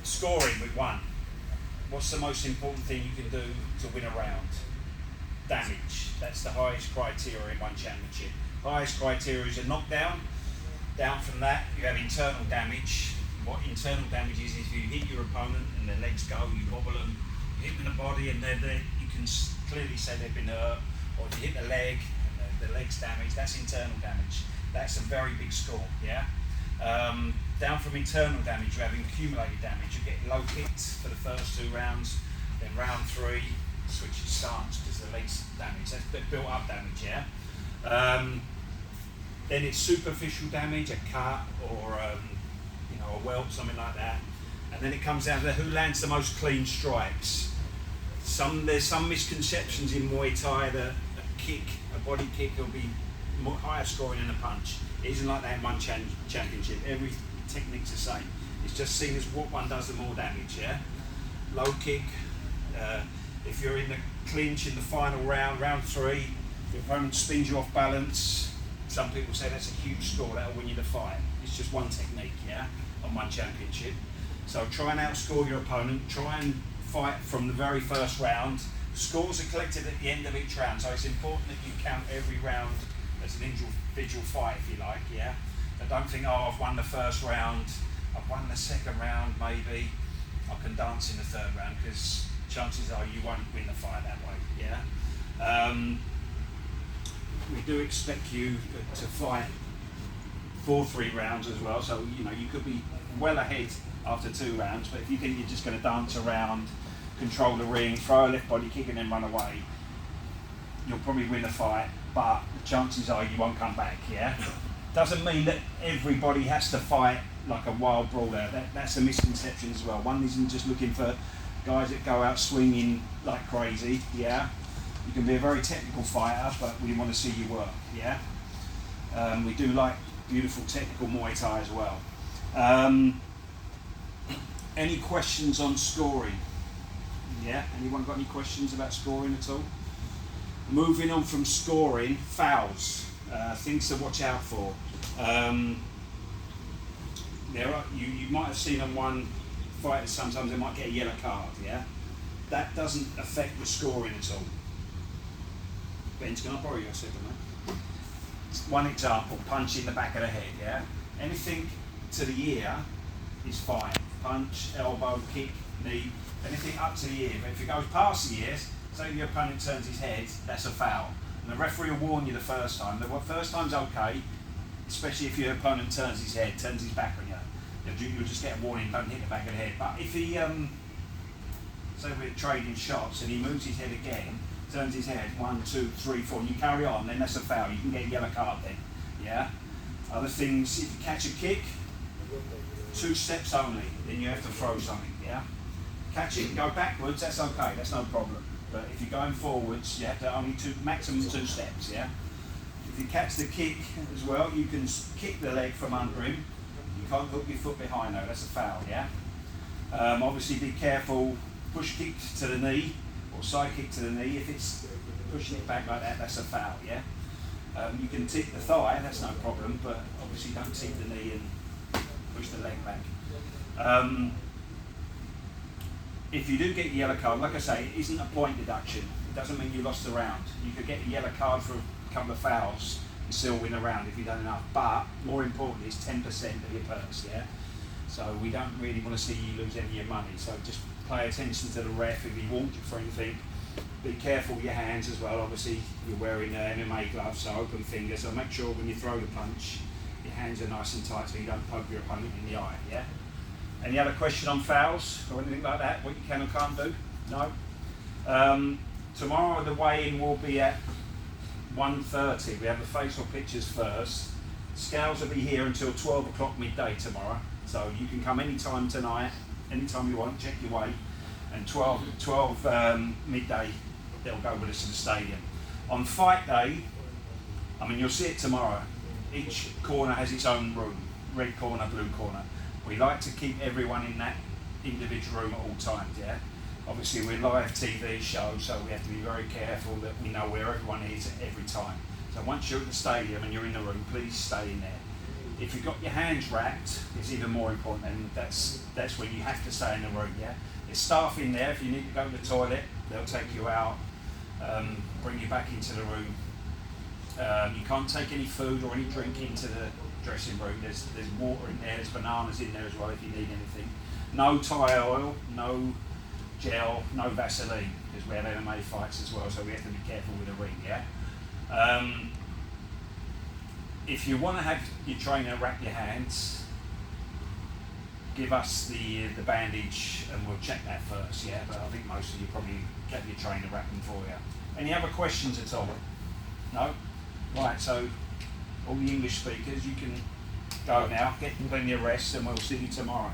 scoring with one. What's the most important thing you can do to win a round? Damage. That's the highest criteria in one championship. Highest criteria is a knockdown. Down from that, you have internal damage. What internal damage is if you hit your opponent and their legs go, you wobble them, you hit them in the body and you can clearly say they've been hurt, or if you hit the leg and the leg's damaged, that's internal damage. That's a very big score, yeah? Down from internal damage, you're having accumulated damage. You get low kicks for the first 2 rounds, then round 3, switches stance because the leg's damaged. That's built up damage, yeah? Then it's superficial damage, a cut or a welt, something like that. And then it comes down to who lands the most clean strikes. There's some misconceptions in Muay Thai that a body kick will be higher scoring than a punch. It isn't like that in one championship. Every technique's the same. It's just seen as what one does the more damage, yeah? Low kick, if you're in the clinch in the final round, round 3, the opponent spins you off balance. Some people say that's a huge score, that'll win you the fight. It's just one technique, yeah, on one championship. So try and outscore your opponent, try and fight from the very first round. Scores are collected at the end of each round, so it's important that you count every round as an individual fight, if you like, yeah? But don't think, oh, I've won the first round, I've won the second round, maybe, I can dance in the third round, because chances are you won't win the fight that way, yeah? We do expect you to fight 4-3 rounds as well, so you could be well ahead after 2 rounds, but if you think you're just going to dance around, control the ring, throw a left body kick and then run away, you'll probably win the fight, but the chances are you won't come back, yeah? Doesn't mean that everybody has to fight like a wild brawler. That's a misconception as well. One isn't just looking for guys that go out swinging like crazy, yeah? You can be a very technical fighter, but we want to see you work, yeah? We do like beautiful technical Muay Thai as well. Any questions on scoring? Yeah, anyone got any questions about scoring at all? Moving on from scoring, fouls, things to watch out for. You might have seen on one fighter sometimes they might get a yellow card, yeah? That doesn't affect the scoring at all. Ben, can I borrow you a second, mate? One example, punch in the back of the head, yeah? Anything to the ear is fine. Punch, elbow, kick, knee, anything up to the ear. But if it goes past the ears, say your opponent turns his head, that's a foul. And the referee will warn you the first time. The first time's okay, especially if your opponent turns his head, turns his back on you. You'll just get a warning, don't hit the back of the head. But if he, say we're trading shots and he moves his head again, turns his head, 1, 2, 3, 4, and you carry on, then that's a foul. You can get a yellow card then, yeah? Other things, if you catch a kick, 2 steps only, then you have to throw something, yeah? Catch it and go backwards, that's okay, that's no problem. But if you're going forwards, you have to only maximum 2 steps, yeah? If you catch the kick as well, you can kick the leg from under him. You can't hook your foot behind though, that's a foul, yeah? Obviously be careful, push kick to the knee, or side kick to the knee. If it's pushing it back like that, that's a foul, yeah? You can tip the thigh, that's no problem, but obviously don't tip the knee and push the leg back. If you do get a yellow card, like I say, it isn't a point deduction. It doesn't mean you lost the round. You could get a yellow card for a couple of fouls and still win a round if you've done enough. But more importantly, it's 10% of your purse, yeah? So we don't really want to see you lose any of your money. So just pay attention to the ref if he warns you for anything. Be careful with your hands as well. Obviously, you're wearing MMA gloves, so open fingers. So make sure when you throw the punch, your hands are nice and tight so you don't poke your opponent in the eye, yeah? Any other question on fouls or anything like that? What you can or can't do? No? Tomorrow the weigh-in will be at 1:30. We have the facial pictures first. Scales will be here until 12 o'clock midday tomorrow. So you can come anytime tonight, anytime you want, check your weight. And 12 midday, they'll go with us to the stadium. On fight day, you'll see it tomorrow. Each corner has its own room. Red corner, blue corner. We like to keep everyone in that individual room at all times, yeah? Obviously we're live TV show, so we have to be very careful that we know where everyone is at every time. So once you're at the stadium and you're in the room, please stay in there. If you've got your hands wrapped, it's even more important, and that's when you have to stay in the room. Yeah, there's staff in there. If you need to go to the toilet, they'll take you out, bring you back into the room. You can't take any food or any drink into the dressing room. There's water in there. There's bananas in there as well if you need anything. No Thai oil, no gel, no Vaseline, because we have MMA fights as well, so we have to be careful with the ring. Yeah. If you want to have your trainer wrap your hands, give us the bandage and we'll check that first, yeah? But I think most of you probably get your trainer wrap them for you. Any other questions at all? No? Right, so all the English speakers, you can go now, get plenty of rest, and we'll see you tomorrow.